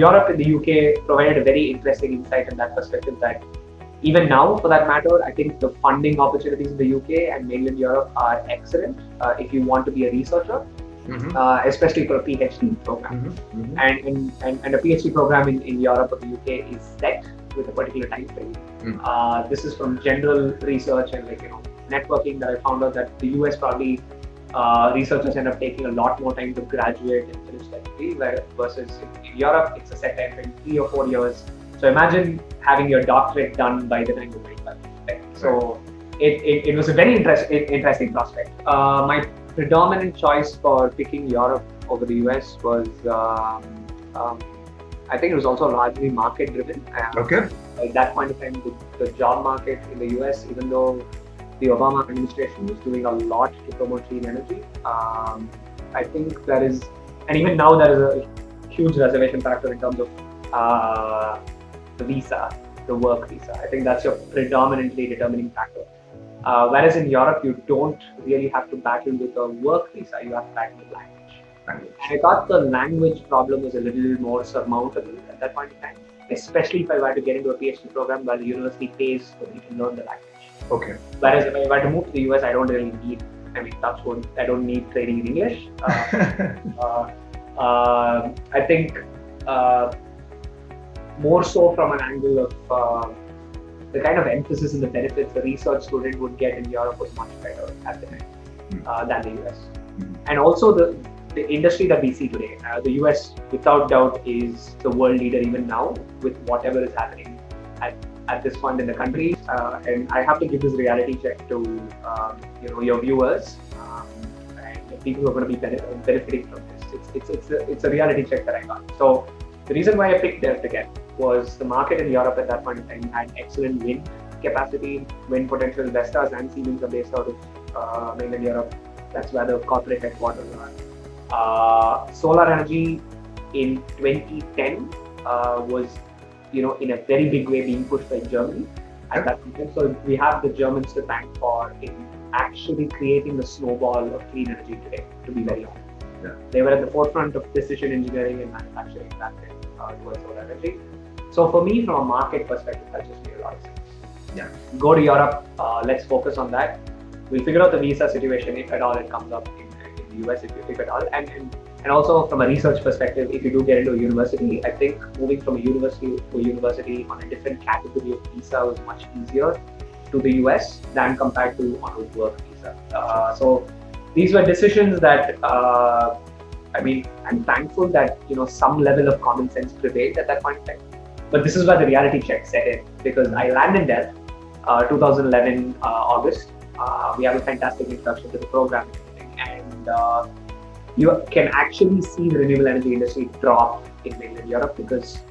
Europe and the UK provided a very interesting insight in that perspective that even now, for that matter, I think the funding opportunities in the UK and mainland Europe are excellent if you want to be a researcher, especially for a PhD program. And a PhD program in Europe or the UK is set with a particular time frame. This is from general research and networking that I found out that the US probably researchers end up taking a lot more time to graduate and finish that degree, versus in Europe it's a set time frame, 3 or 4 years. So imagine having your doctorate done by the time you're 25. Right? So it was a very interesting prospect. My predominant choice for picking Europe over the US was, I think it was also largely market driven. At that point of time, the job market in the US, even though the Obama administration was doing a lot to promote clean energy, I think there is, and even now there is a huge reservation factor in terms of the visa, the work visa. I think that's your predominantly determining factor. Whereas in Europe, you don't really have to battle with a work visa, you have to battle with language. And I thought the language problem was a little more surmountable at that point in time, especially if I were to get into a PhD program where the university pays for me to learn the language. Whereas if I were to move to the US, I don't really need, touch wood, I don't need training in English. I think more so from an angle of the kind of emphasis and the benefits the research student would get in Europe was much better at the time than the US. And also the industry that we see today, the US without doubt is the world leader even now with whatever is happening at this point in the country. And I have to give this reality check to your viewers and the people who are going to be benefiting from this. It's a reality check that I got. So the reason why I picked Delft again was the market in Europe at that point in time had excellent wind capacity, wind potential. Vestas and Siemens are based out of mainland Europe. That's where the corporate headquarters are. Solar energy in 2010 was, in a very big way being pushed by Germany at that point. So we have the Germans to thank for in actually creating the snowball of clean energy today, to be very honest. They were at the forefront of precision engineering and manufacturing back then towards solar energy. So for me, from a market perspective, that just made a lot of sense. Go to Europe, let's focus on that. We'll figure out the visa situation if at all it comes up in the US, if at all. And also from a research perspective, if you do get into a university, I think moving from a university to a university on a different category of visa was much easier to the US than compared to on a work visa. So these were decisions that, I'm thankful that, some level of common sense prevailed at that point in time. But this is where the reality check set in, because I landed in Delft 2011 August. We have a fantastic introduction to the program and you can actually see the renewable energy industry drop in mainland Europe because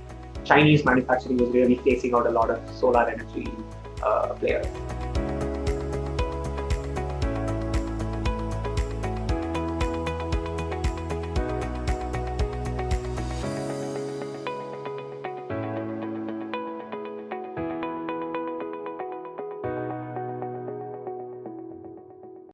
Chinese manufacturing was really phasing out a lot of solar energy players.